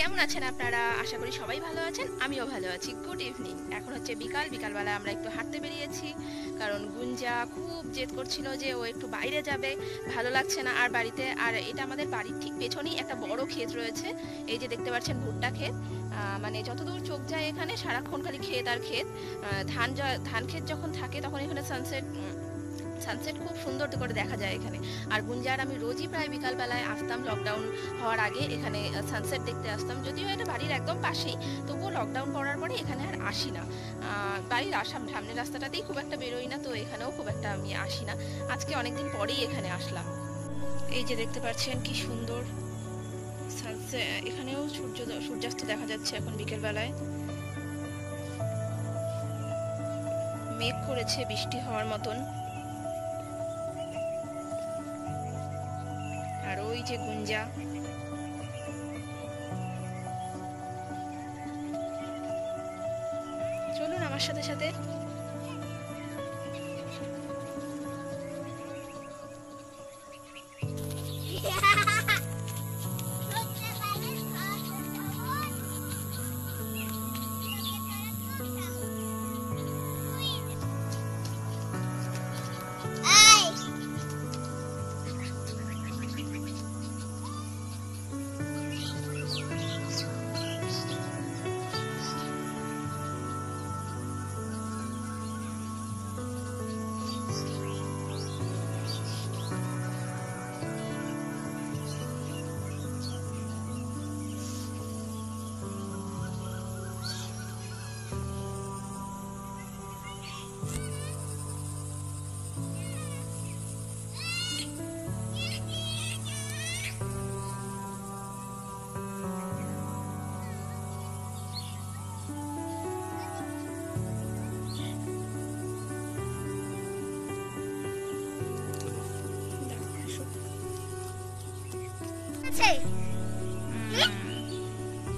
কেমন আছেন আপনারা? আশা করি সবাই ভালো আছেন। আমিও ভালো আছি। Good evening. এখন হচ্ছে বিকালবেলা আমরা একটু হাঁটতে বেরিয়েছি। কারণ গুঞ্জা খুব জেদ করছিল যে ও একটু বাইরে যাবে। ভালো লাগছে না আর বাড়িতে। আর এটা আমাদের বাড়ির ঠিক পেছনেই একটা বড় ক্ষেত রয়েছে। এই যে দেখতে পাচ্ছেন ভুট্টা ক্ষেত। মানে যতদূর চোখ যায় এখানে সারাক্ষণ খালি ক্ষেত আর ক্ষেত। ধান ক্ষেত যখন থাকে তখন এখানে সানসেট খুব সুন্দর করে দেখা যায় এখানে। আর গুঞ্জার আমি রোজই প্রায় বিকালবেলায় আসতাম লকডাউন হওয়ার আগে এখানে সানসেট দেখতে আসতাম। যদিও এটা বাড়ির একদম পাশেই, তবুও লকডাউন পড়ার পরে এখানে আর আসি না। বাড়ির সামনের রাস্তাটাতেই খুব একটা বেরোই না, তো এখানেও খুব একটা আমি আসি না। আজকে অনেকদিন পরেই এখানে আসলাম। এই যে দেখতে পাচ্ছেন কি সুন্দর সানসেট, এখানেও সূর্যাস্ত দেখা যাচ্ছে এখন বিকেলবেলায়। মেঘ করেছে বৃষ্টি হওয়ার মতন। আর ওই যে গুঞ্জা, চলুন আমার সাথে সাথে।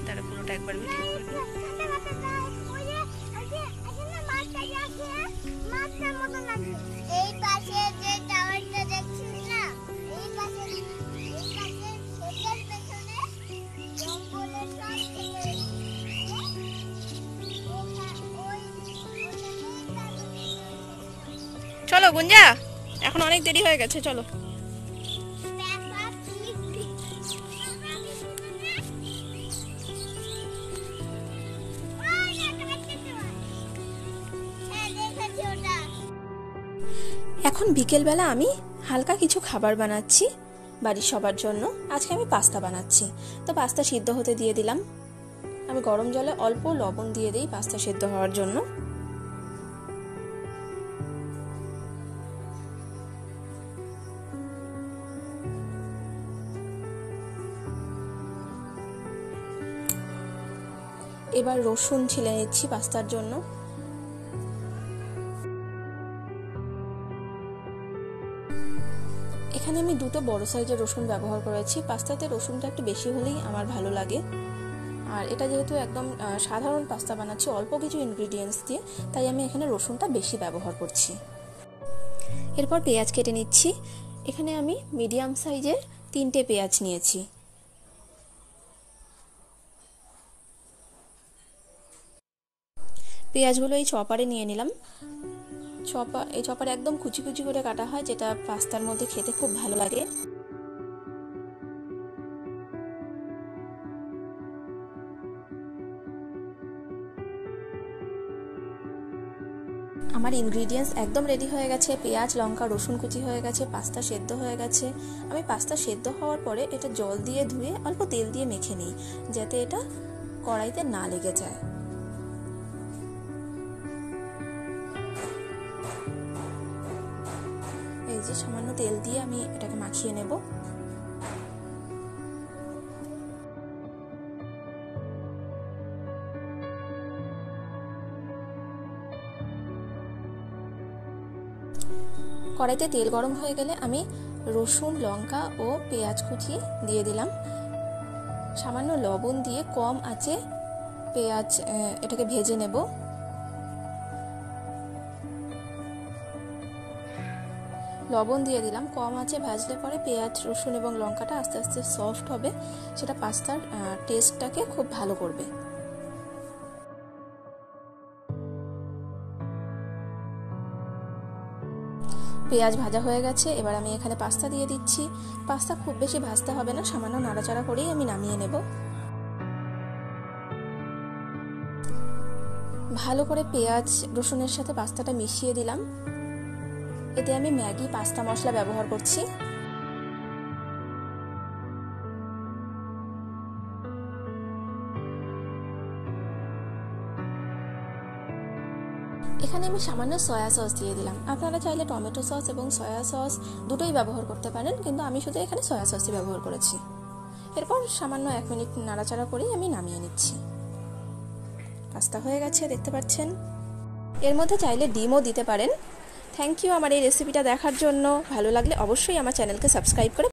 তারা পুরোটা একবার ভিডিও করবে। এই পাশে যে টাওয়ারটা দেখছিস না, এই পাশে সেটার পেছনে জঙ্গলের সব থেকে চলো গুঞ্জা, এখন অনেক দেরি হয়ে গেছে, চলো। এখন বিকেলবেলা আমি হালকা কিছু খাবার বানাচ্ছি বাড়ির সবার জন্য। আজকে আমি পাস্তা বানাচ্ছি, তো পাস্তা সিদ্ধ হতে দিয়ে দিলাম। আমি গরম জলে অল্প লবণ দিয়ে দিই পাস্তা সিদ্ধ হওয়ার জন্য। এবার রসুন ছিলে নিচ্ছি পাস্তার জন্য। এখানে আমি দুটো বড় সাইজের রসুন ব্যবহার করেছি। পাস্তাতে রসুনটা একটু বেশি হলেই আমার ভালো লাগে। আর এটা যেহেতু একদম সাধারণ পাস্তা বানাচ্ছি অল্প কিছু ইনগ্রিডিয়েন্টস দিয়ে, তাই আমি এখানে রসুনটা বেশি ব্যবহার করছি। এরপর পেঁয়াজ কেটে নিচ্ছি। এখানে আমি মিডিয়াম সাইজের 3টে পেঁয়াজ নিয়েছি। পেঁয়াজগুলো এই চপারে নিয়ে নিলাম। এই চপারে একদম কুচি কুচি করে কাটা হয়, যেটা পাস্তার মধ্যে খেতে খুব ভালো লাগে। আমার ইনগ্রিডিয়েন্টস একদম রেডি হয়ে গেছে। পেঁয়াজ, লঙ্কা, রসুন কুচি হয়ে গেছে, পাস্তা সেদ্ধ হয়ে গেছে। আমি পাস্তা সেদ্ধ হওয়ার পরে এটা জল দিয়ে ধুয়ে অল্প তেল দিয়ে মেখে নিই, যাতে এটা কড়াইতে না লেগে যায়। এই যে সামান্য তেল দিয়ে আমি এটাকে মাখিয়ে নেব। কড়াইতে তেল গরম হয়ে গেলে আমি রসুন, লঙ্কা ও পেঁয়াজ কুচি দিয়ে দিলাম। সামান্য লবণ দিয়ে কম আঁচে পেঁয়াজ এটাকে ভেজে নেব। লবণ দিয়ে দিলাম। কম আঁচে ভাজলে পরে পেঁয়াজ, রসুন এবং লঙ্কাটা আস্তে আস্তে সফট হবে, সেটা পাস্তার টেস্টটাকে খুব ভালো করবে। পেঁয়াজ ভাজা হয়ে গেছে, এবার আমি এখানে পাস্তা দিয়ে দিচ্ছি। পাস্তা খুব বেশি ভাজতে হবে না, সামান্য নাড়াচাড়া করেই আমি নামিয়ে নেব। ভালো করে পেঁয়াজ রসুনের সাথে পাস্তাটা মিশিয়ে দিলাম। এতে আমি ম্যাগি পাস্তা মশলা ব্যবহার করছি। এখানে আমি সামান্য সয়া সস দিয়ে দিলাম। আপনারা চাইলে টমেটো সস এবং সয়া সস দুটোই ব্যবহার করতে পারেন, কিন্তু আমি শুধু এখানে সয়া সসই ব্যবহার করেছি। এরপর সামান্য 1 মিনিট নাড়াচাড়া করেই আমি নামিয়ে নিচ্ছি। পাস্তা হয়ে গেছে, দেখতে পাচ্ছেন। এর মধ্যে চাইলে ডিমও দিতে পারেন। থ্যাংক ইউ আমার এই রেসিপিটা দেখার জন্য। ভালো লাগলে অবশ্যই আমার চ্যানেলকে সাবস্ক্রাইব করে